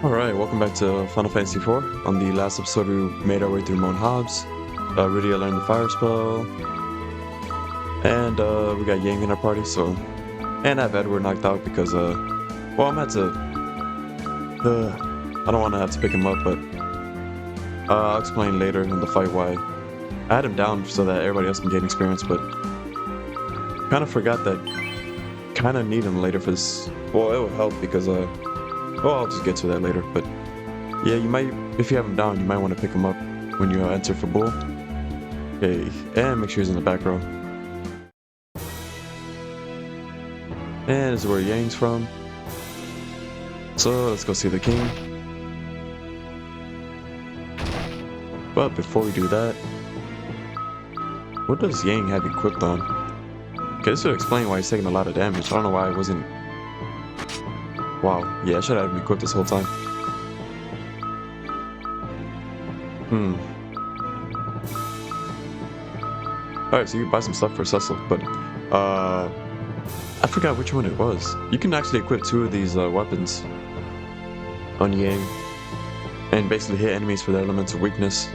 Alright, welcome back to Final Fantasy IV. On the last episode, we made our way through Mount Hobbs. Rudy learned the fire spell. And we got Yang in our party, so... And I have Edward knocked out because, well, I'm had to... I don't want to have to pick him up, but... I'll explain later in the fight why. I had him down so that everybody else can gain experience, but... Kind of forgot that... Kind of need him later for this... Well, it will help because, well, I'll just get to that later, but yeah, you might, if you have him down, you might want to pick him up when you enter Fabul. Okay, and make sure he's in the back row. And this is where Yang's from. So let's go see the king. But before we do that, what does Yang have equipped on? Okay, this would explain why he's taking a lot of damage. I don't know why I wasn't... Wow, yeah, I should have him equipped this whole time. Alright, so you can buy some stuff for Cecil, but, I forgot which one it was. You can actually equip two of these, weapons on Yang, and basically hit enemies for their elements of weakness.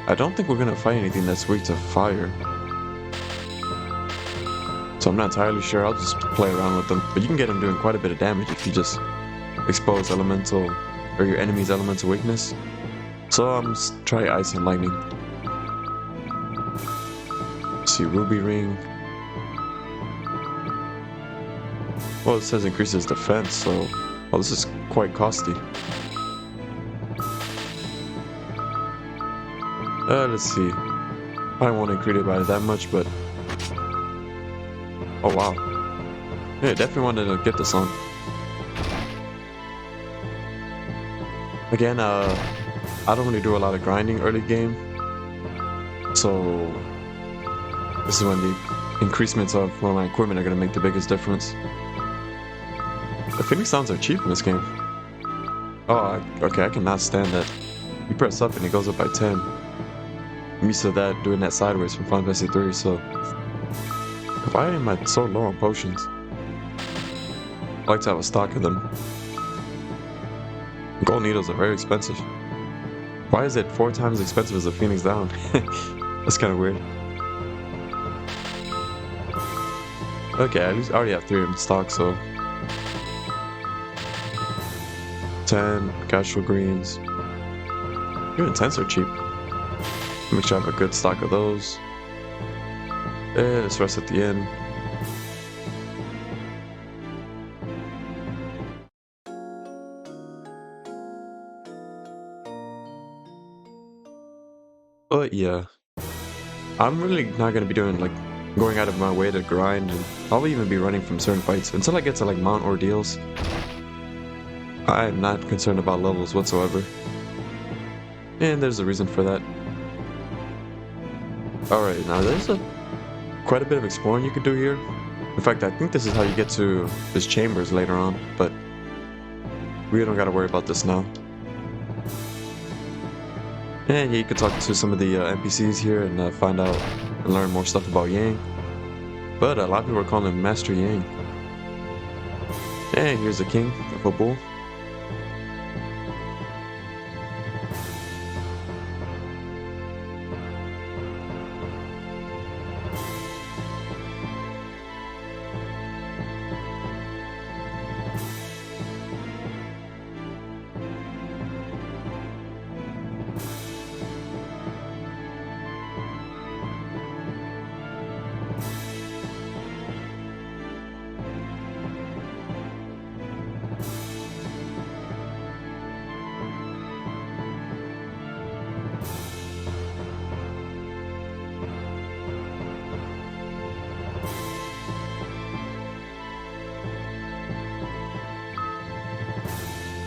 I don't think we're gonna fight anything that's weak to fire. So I'm not entirely sure, I'll just play around with them. But you can get them doing quite a bit of damage if you just expose elemental, or your enemy's elemental weakness. So I'm just try ice and lightning. See, ruby ring. Well, it says increases defense, so... Well, this is quite costly. Let's see. I won't increase it by that much, but... Oh wow. Yeah, definitely wanted to get this on. Again, I don't really do a lot of grinding early game. So this is when the increasements of my equipment are going to make the biggest difference. The Phoenix sounds are cheap in this game. Oh, okay, I cannot stand that. You press up and it goes up by 10. I'm used to that, doing that sideways from Final Fantasy 3, so... Why am I so low on potions? I like to have a stock of them. Gold needles are very expensive. Why is it 4 times as expensive as a Phoenix Down? That's kind of weird. Okay, at least I already have 3 in stock, so... 10 casual greens. Even 10s are cheap. Make sure I have a good stock of those. And let's rest at the end. But yeah, I'm really not gonna be doing like going out of my way to grind, and I'll even be running from certain fights until I get to like Mount Ordeals. I am not concerned about levels whatsoever, and there's a reason for that. Alright, now there's quite a bit of exploring you could do here. In fact, I think this is how you get to his chambers later on, but we don't gotta worry about this now. And yeah, you can talk to some of the NPCs here and find out and learn more stuff about Yang. But a lot of people are calling him Master Yang. And here's the king of Fabul.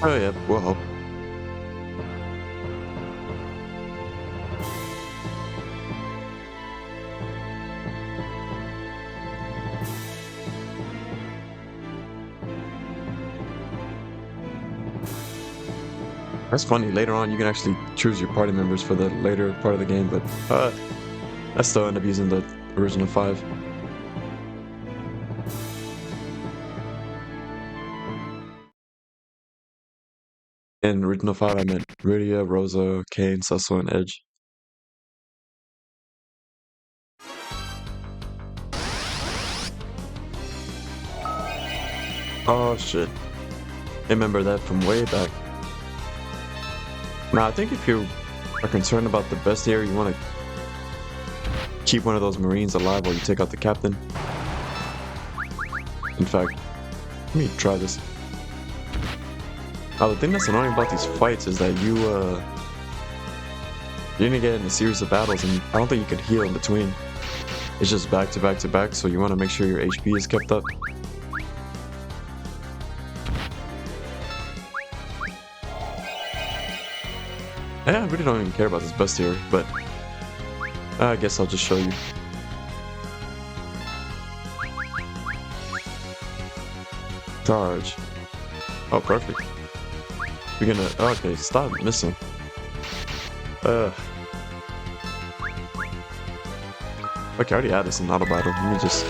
Oh yeah, we'll help. That's funny, later on you can actually choose your party members for the later part of the game, but I still end up using the original 5. In original 5, I meant Rydia, Rosa, Kane, Cecil, and Edge. Oh shit. Remember that from way back. Now, I think if you are concerned about the bestiary, you want to keep one of those Marines alive while you take out the captain. In fact, let me try this. Now, the thing that's annoying about these fights is that you're gonna get in a series of battles, and I don't think you can heal in between. It's just back to back to back, so you want to make sure your HP is kept up. Yeah, I really don't even care about this bestiary, but I guess I'll just show you. Charge. Oh, perfect. We're gonna... Okay, stop missing. Okay, I already had this in auto battle. Let me just... I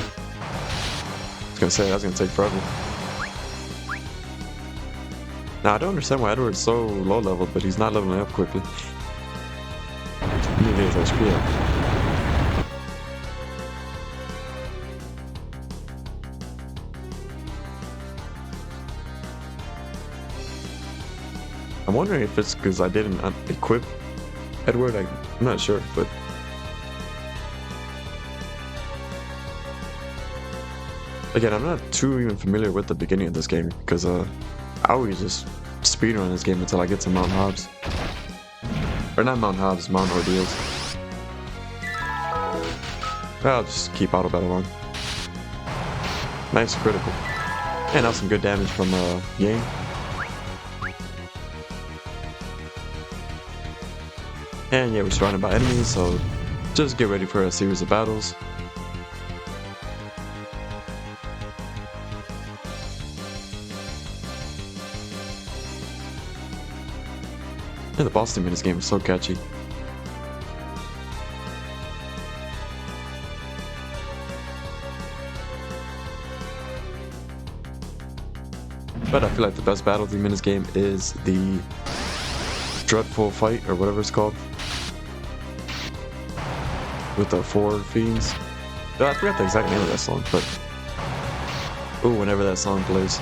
was gonna say, that's gonna take forever. Now, I don't understand why Edward's so low level, but he's not leveling up quickly. He needs HP up. I'm wondering if it's because I didn't equip Edward. I'm not sure, but... Again, I'm not too even familiar with the beginning of this game, because I always just speedrun this game until I get to Mount Hobbs. Or not Mount Hobbs, Mount Ordeals. I'll just keep auto battle on. Nice critical. And now some good damage from Yang. And yeah, we're surrounded by enemies, so just get ready for a series of battles. And the boss theme in this game is so catchy. But I feel like the best battle theme in this game is the Dreadful Fight, or whatever it's called. With the 4 fiends. I forgot the exact name of that song, but... Ooh, whenever that song plays.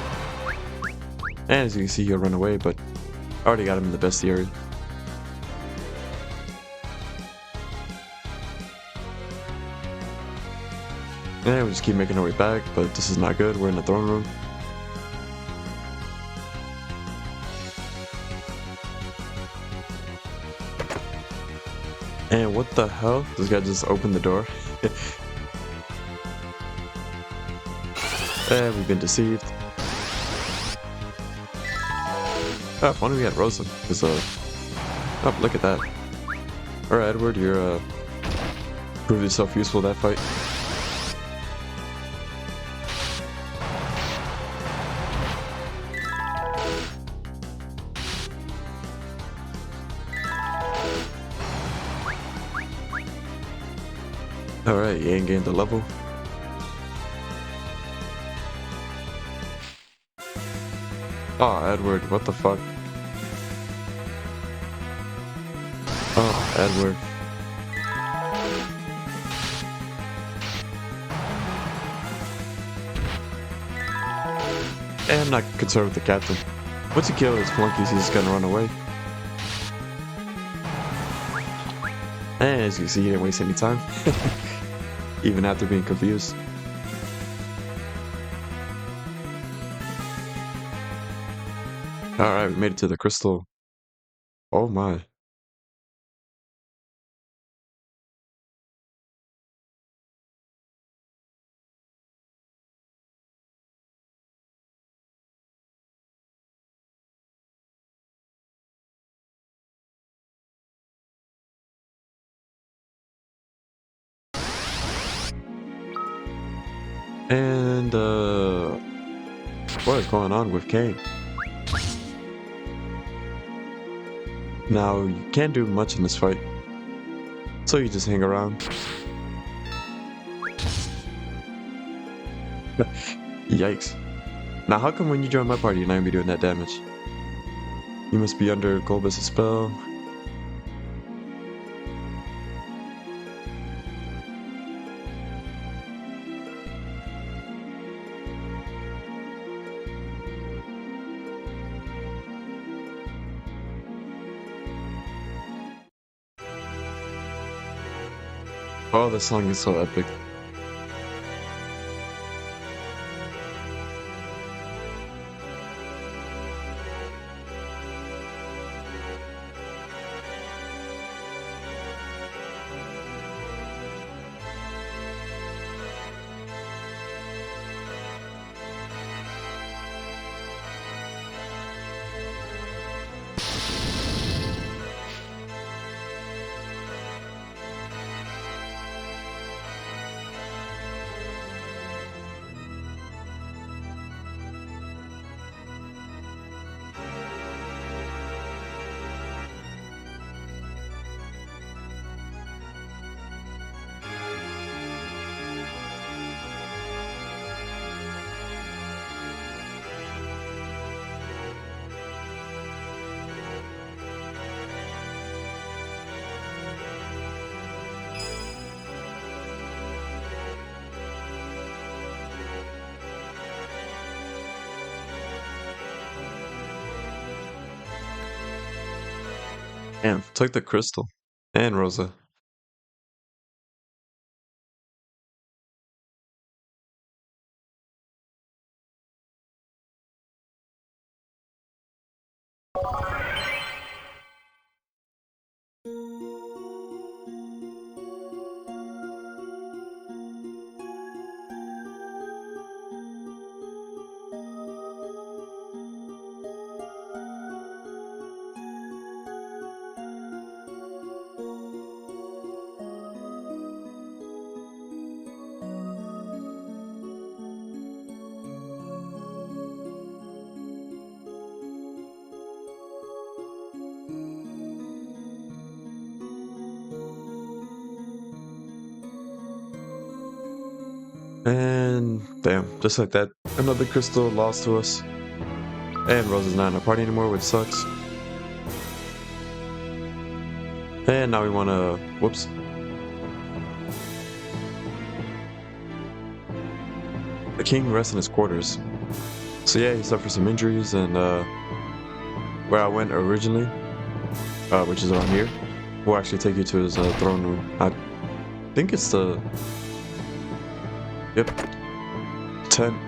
And as you can see, he'll run away, but I already got him in the bestiary. And we just keep making our way back, but this is not good. We're in the throne room. And what the hell? This guy just opened the door. And we've been deceived. Oh, if only we had Rosa, because, oh, look at that. Alright, Edward, you're, proved yourself useful that fight. Alright, you ain't gained the level. Oh, Edward, what the fuck? Oh, Edward. And I'm not concerned with the captain. Once you kill his flunkies, he's just gonna run away. And as you see, he didn't waste any time. Even after being confused. Alright, we made it to the crystal. Oh my. And, what is going on with Kane? Now, you can't do much in this fight. So you just hang around. Yikes. Now, how come when you join my party, you're not gonna be doing that damage? You must be under Golbus' spell. Oh, this song is so epic. Damn, took the crystal. And Rosa. And damn, just like that, another crystal lost to us. And Rosa's not in our party anymore, which sucks. And now we wanna, whoops. The king rests in his quarters. So yeah, he suffered some injuries, and where I went originally, which is around here, will actually take you to his throne room. I think it's the, yep, 10.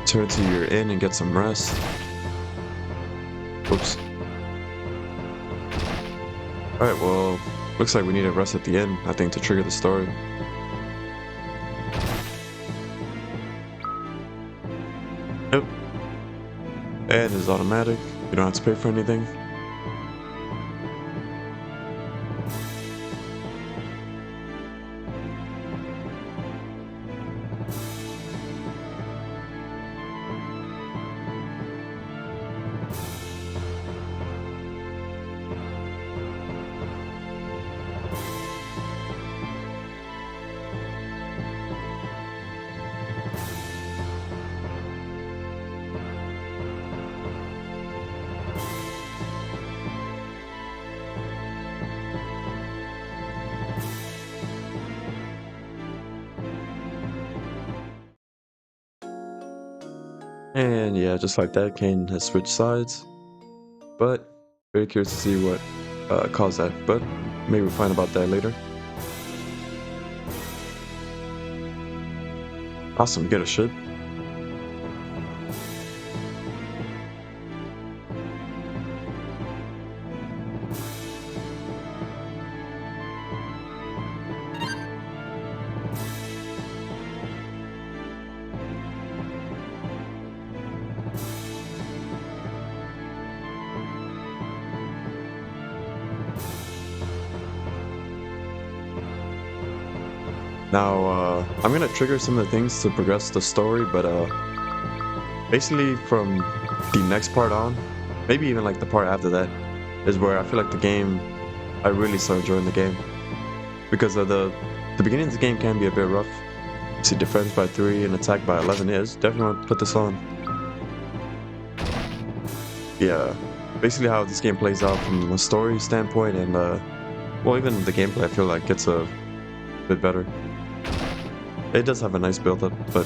Turn to your inn and get some rest. Whoops. Alright, well, looks like we need a rest at the inn, I think, to trigger the story. Yep. And it's automatic. You don't have to pay for anything. And yeah, just like that, Kane has switched sides. But very curious to see what caused that. But maybe we'll find about that later. Awesome, get a ship. Now, I'm gonna trigger some of the things to progress the story, but basically from the next part on, maybe even like the part after that, is where I feel like the game, I really start enjoying the game. because the beginning of the game can be a bit rough. See, defense by 3 and attack by 11 is definitely want to put this on. Yeah, basically how this game plays out from a story standpoint, and well, even the gameplay I feel like gets a bit better. It does have a nice build-up, but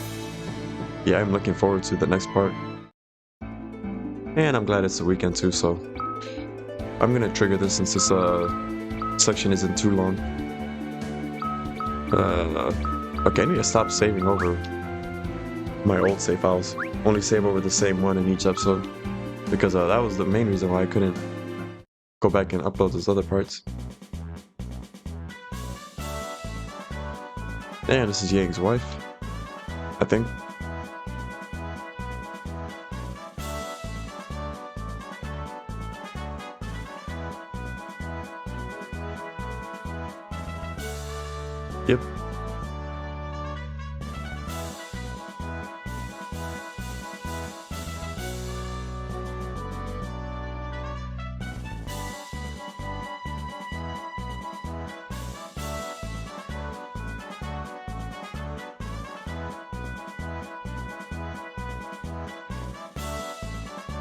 yeah, I'm looking forward to the next part. And I'm glad it's the weekend too, so I'm gonna trigger this since this section isn't too long. Okay, I need to stop saving over my old save files. Only save over the same one in each episode, because that was the main reason why I couldn't go back and upload those other parts. And this is Yang's wife, I think. Yep.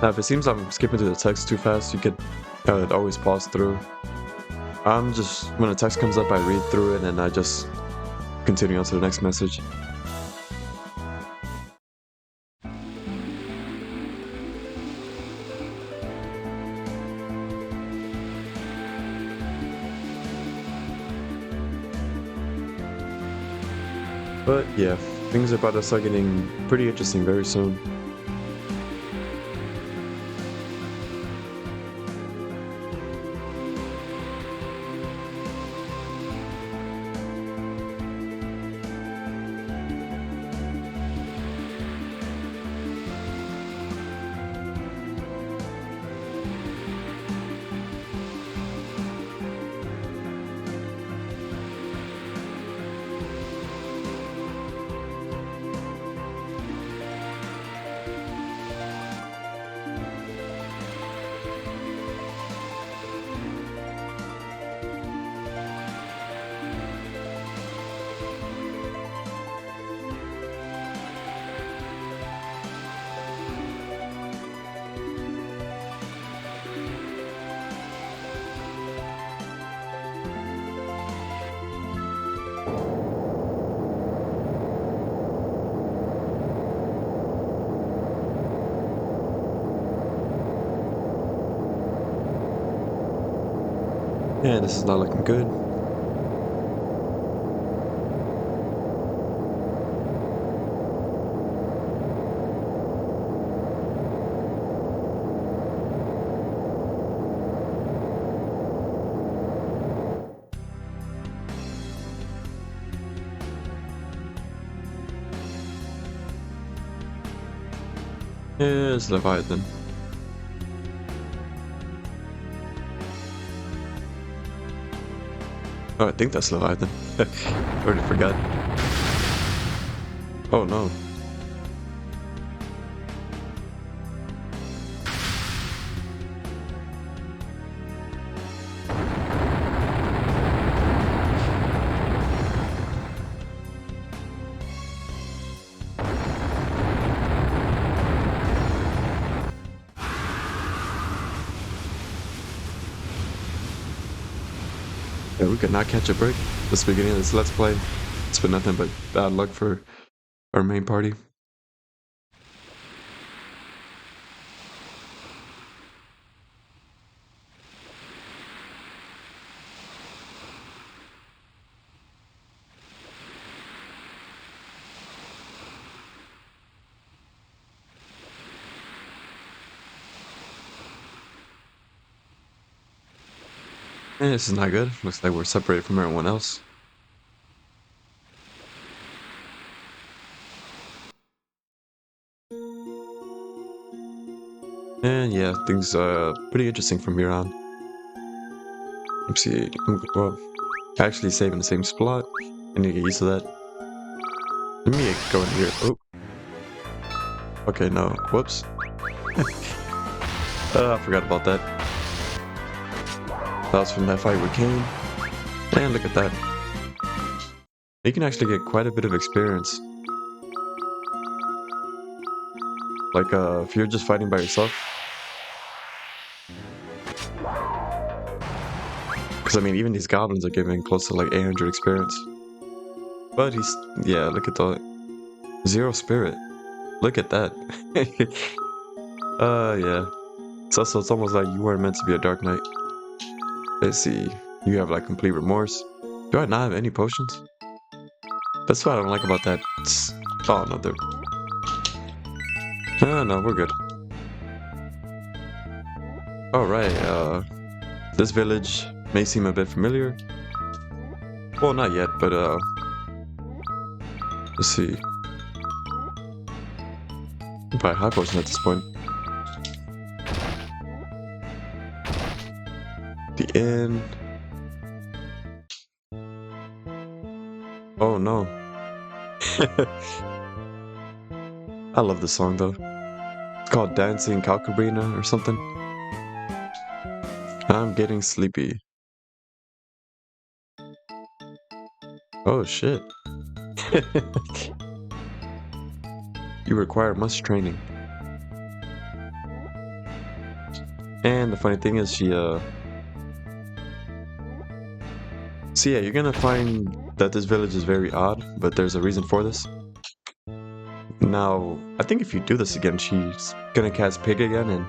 If it seems I'm skipping through the text too fast, you could always pause through. I'm just, when a text comes up, I read through it and I just continue on to the next message. But yeah, things are about to start getting pretty interesting very soon. Yeah, this is not looking good. Here's Leviathan. Oh, I think that's Leviathan. Already forgot. Oh no. Yeah, we could not catch a break. This beginning of this Let's Play, it's been nothing but bad luck for our main party. And this is not good. Looks like we're separated from everyone else. And yeah, things are pretty interesting from here on. Let's see. Well, actually saving the same spot. I need to get used to that. Let me go in here. Oh. Okay, no. Whoops. I forgot about that. That was from that fight with Kane. And look at that. You can actually get quite a bit of experience. Like, if you're just fighting by yourself. Because, I mean, even these goblins are giving close to like 800 experience. But yeah, look at the 0 spirit. Look at that. Yeah. So it's almost like you weren't meant to be a Dark Knight. Let's see. You have like complete remorse. Do I not have any potions? That's what I don't like about that. Oh, no, they're... No, we're good. Alright, this village may seem a bit familiar. Well, not yet, but, let's see. Buy high potion at this point. The inn. Oh, no. I love this song, though. It's called Dancing Calcabrina or something. I'm getting sleepy. Oh, shit. You require much training. And the funny thing is So yeah, you're gonna find that this village is very odd, but there's a reason for this. Now, I think if you do this again, she's gonna cast Pig again, and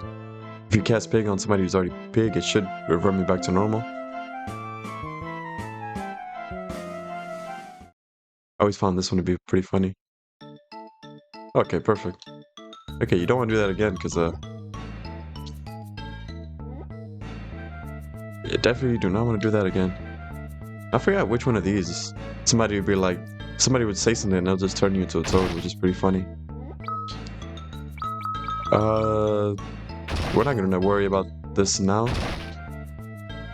if you cast Pig on somebody who's already Pig, it should revert me back to normal. I always found this one to be pretty funny. Okay, perfect. Okay, you don't want to do that again, because, you definitely do not want to do that again. I forgot which one of these. Somebody would be like, somebody would say something and they'll just turn you into a toad, which is pretty funny. We're not gonna worry about this now,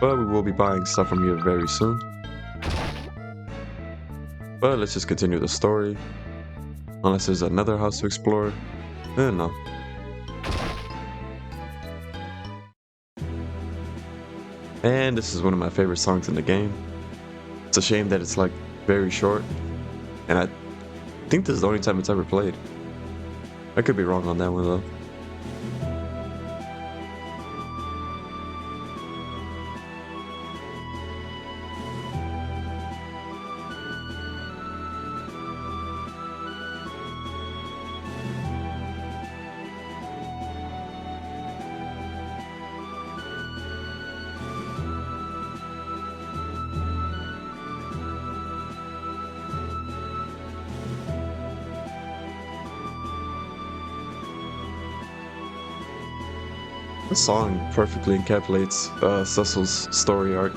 but we will be buying stuff from here very soon. But let's just continue the story. Unless there's another house to explore. No. And this is one of my favorite songs in the game. It's a shame that it's like very short, and I think this is the only time it's ever played. I could be wrong on that one though. This song perfectly encapsulates Cecil's story arc.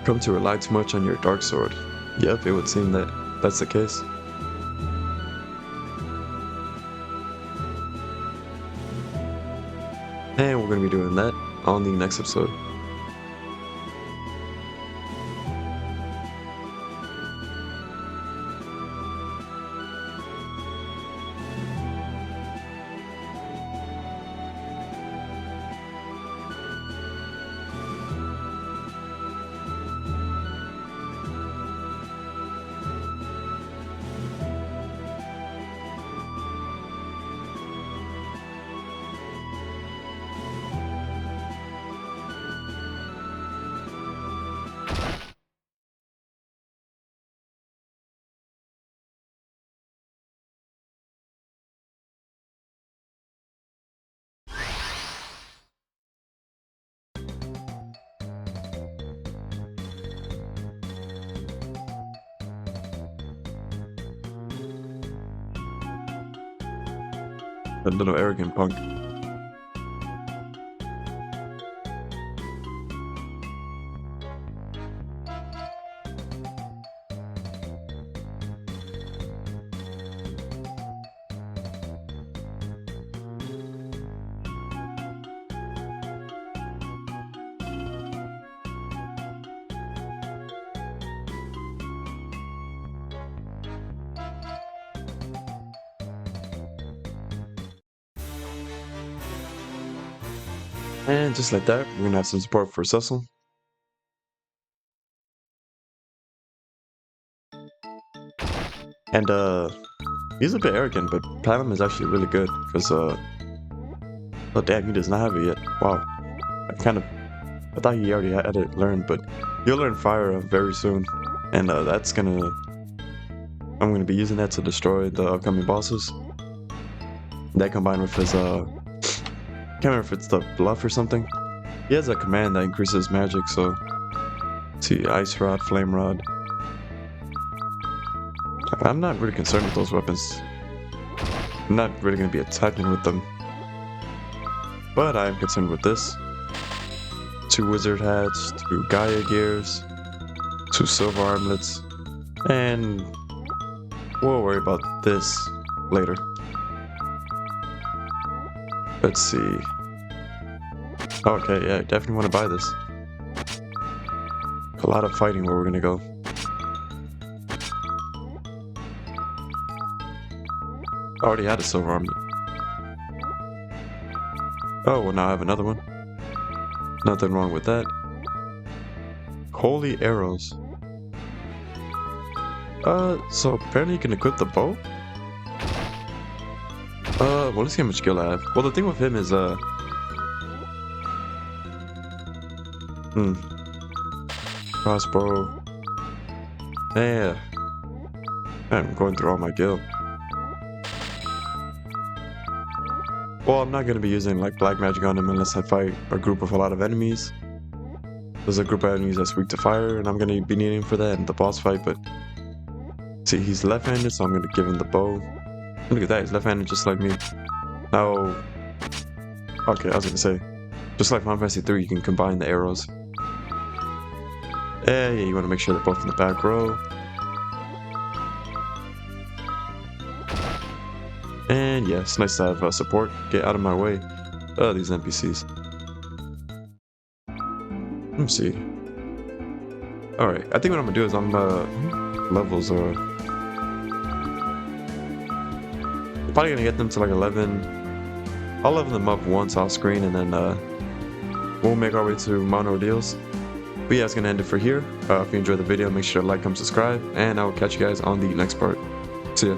Come to rely too much on your dark sword. Yep, it would seem that that's the case. And we're going to be doing that on the next episode. A little arrogant punk. And just like that, we're gonna have some support for Cecil. And he's a bit arrogant, but Platinum is actually really good because oh damn, he does not have it yet. Wow, I thought he already had it learned, but he'll learn Fire very soon, and I'm gonna be using that to destroy the upcoming bosses. That combined with his can't remember if it's the bluff or something. He has a command that increases magic, so let's see, Ice Rod, Flame Rod. I'm not really concerned with those weapons. I'm not really gonna be attacking with them. But I am concerned with this. 2 wizard hats, 2 Gaia gears, 2 silver armlets, and we'll worry about this later. Let's see. Okay, yeah, definitely want to buy this. A lot of fighting where we're gonna go. I already had a silver armlet. Oh, well now I have another one. Nothing wrong with that. Holy arrows. So apparently you can equip the bow? Well, let's see how much skill I have. Well, the thing with him is, crossbow. Yeah. I'm going through all my gil. Well, I'm not going to be using like black magic on him unless I fight a group of a lot of enemies. There's a group of enemies that's weak to fire, and I'm going to be needing for that in the boss fight, but see, he's left-handed, so I'm going to give him the bow. Look at that, he's left-handed just like me. Now, okay, I was going to say, just like Final Fantasy 3, you can combine the arrows. Yeah, you want to make sure they're both in the back row. And yeah, it's nice to have support. Get out of my way. These NPCs. Let me see. Alright, I think what I'm gonna do is levels are... probably gonna get them to like 11. I'll level them up once off screen and then we'll make our way to mono deals. But yeah, it's gonna end it for here. If you enjoyed the video, make sure to like, comment, subscribe, and I will catch you guys on the next part. See ya.